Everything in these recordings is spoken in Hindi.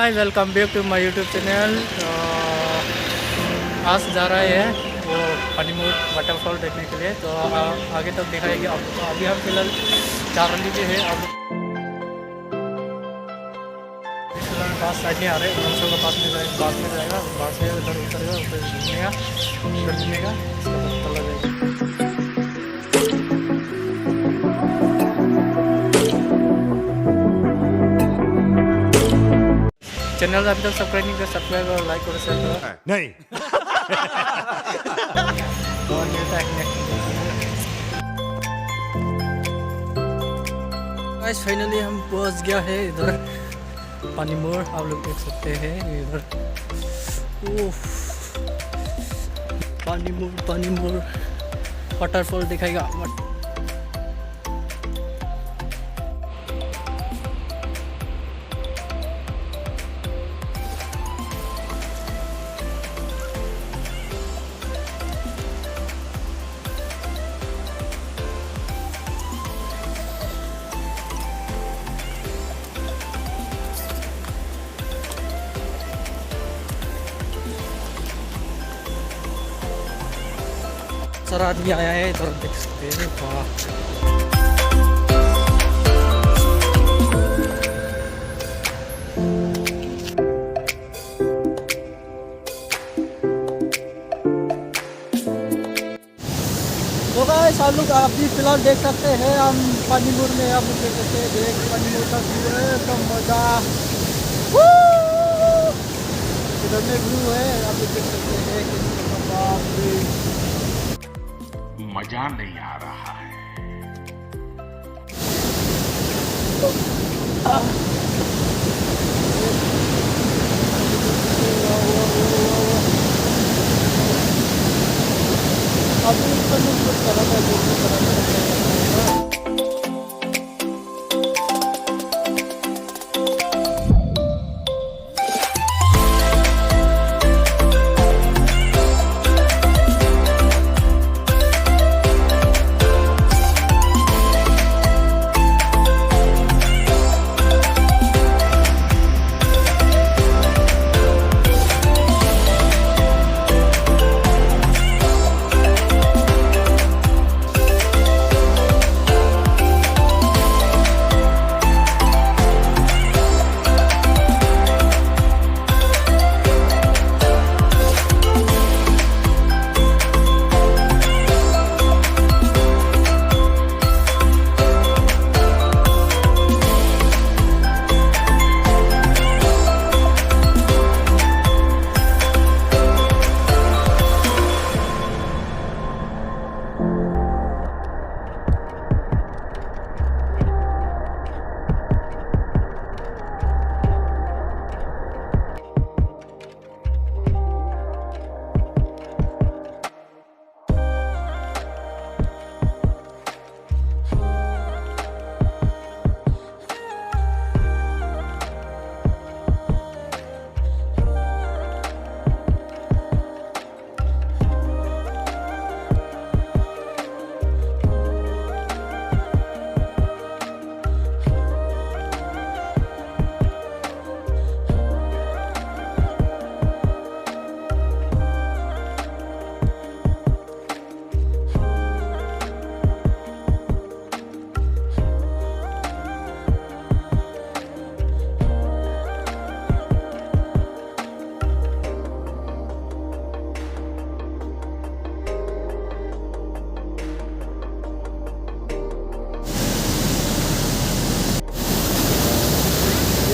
Hi, welcome back to my YouTube channel. आज जा रहे हैं वो पनीमूर वाटरफॉल देखने के लिए। तो आगे तक दिखाएंगे आपको। तो अभी हम फिलहाल चारली पे है। अब फिलहाल पास साइड नहीं आ रहे, उनसों का पास में जाएगा, बास से उधर उतरेगा, उधर घूमेगा, उधर घूमेगा, इसके बाद चला जाएगा। चैनल अभी तक सब्सक्राइब नहीं कर, सब्सक्राइब और लाइक और शेयर करो। नहीं। और मिलता है नेक्स्ट। गाइस फाइनली हम पहुंच गया है इधर पानीमूर। आप लोग देख सकते हैं इधर। ओह, पानीमूर वाटरफॉल दिखाएगा। सारा आदमी आया है इधर, देख सकते हैं। वाह, तो गाइस आप लोग अभी फिलहाल देख सकते हैं हम पानीमूर में। आप लोग देख सकते हैं, देख पानीमूर का व्यू है, एकदम मजा। इधर में व्यू है, आप लोग देख सकते हैं कि मजा नहीं आ रहा है। अभी कुछ तरह का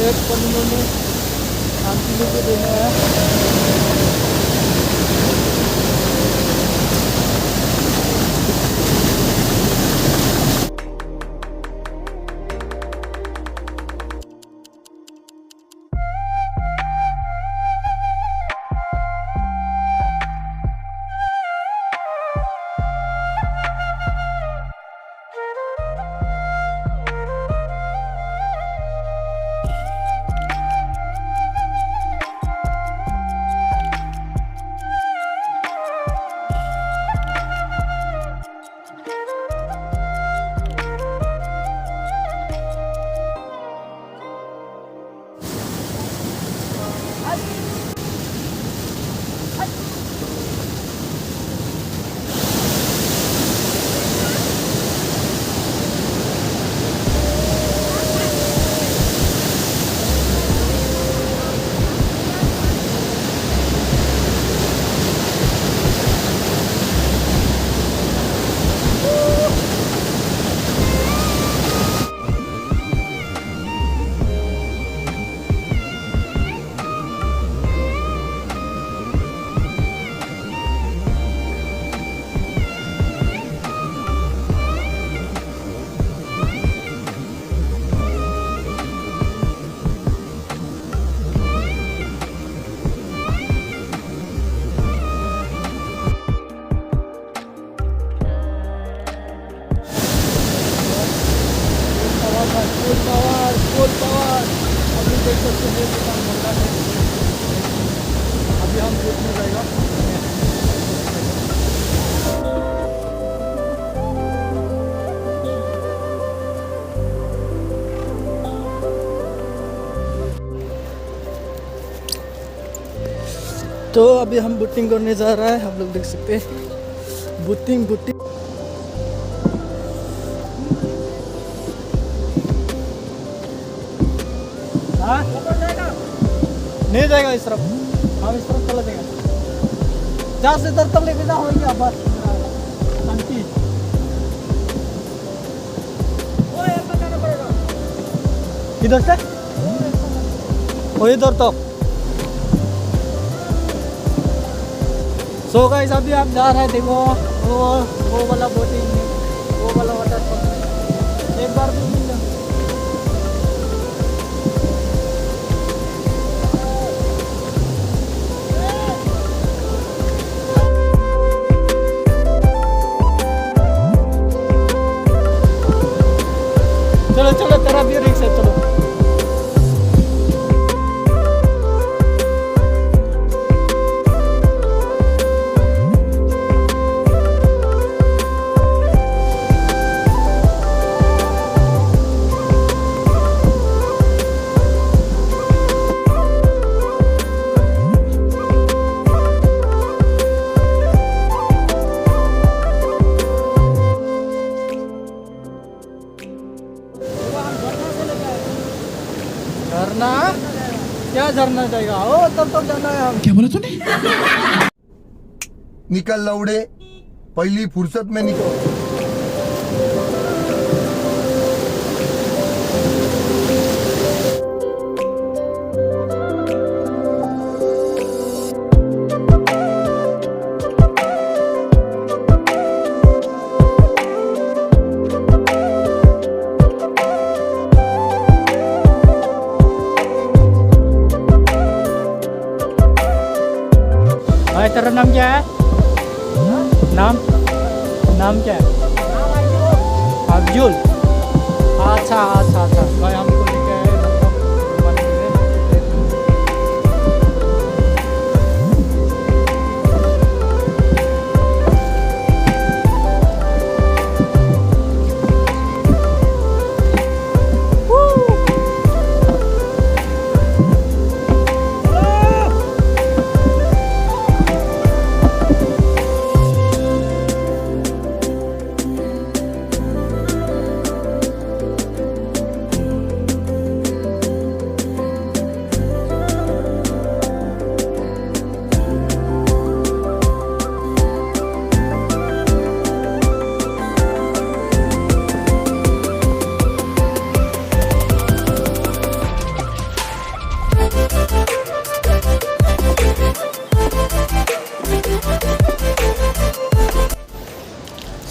एक पनीमूर में शांति को देना है। तो अभी हम बोटिंग करने जा रहा है, आप लोग देख सकते हैं। बोटिंग बोटिंग हाँ नहीं जाएगा इस तरफ, हम इस तरफ चला जाएगा। जहाँ से इधर तक लेके जाओ भैया बस शांति। इधर से वो इधर तो सो गाइस अभी आप जा रहे हैं, देखो वो वाला बोटिंग, वो वाला वाटरफॉल एक बार भी मिल जाए। चलो चलो तेरा भी रिक्स है, चलो। झरना क्या झरना जाएगा? ओ तब जाना है हम। क्या बोला तूने? निकल लौड़े, पहली फुर्सत में निकल। भाई तेरा नाम क्या है? नाम क्या है? अब्दुल। अच्छा अच्छा अच्छा भाई हमको लेके आए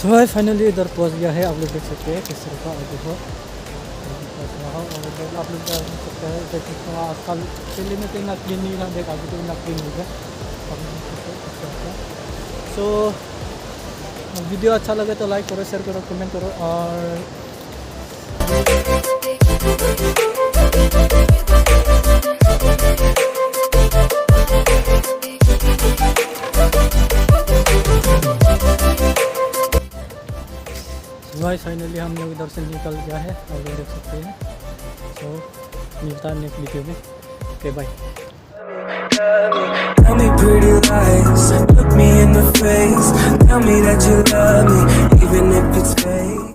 सो भाई फाइनली इधर पहुंच गया है, आप लोग देख सकते हैं किस तरह का देखो। और आप लोग देख सकते हैं देखिए आजकल दिल्ली में कहीं ना क्लीन नहीं रहा, देखा अभी कहीं ना क्लीन हो गया। सो वीडियो अच्छा लगे तो लाइक करो, शेयर करो, कमेंट करो और भाई फाइनली हम लोग इधर से निकल गया है, आप लोग देख सकते हैं। तो मिलता है नेक्स्ट वीडियो में, okay bye. Tell me pretty lies, look me in the face, tell me that you love me, even if it's fake.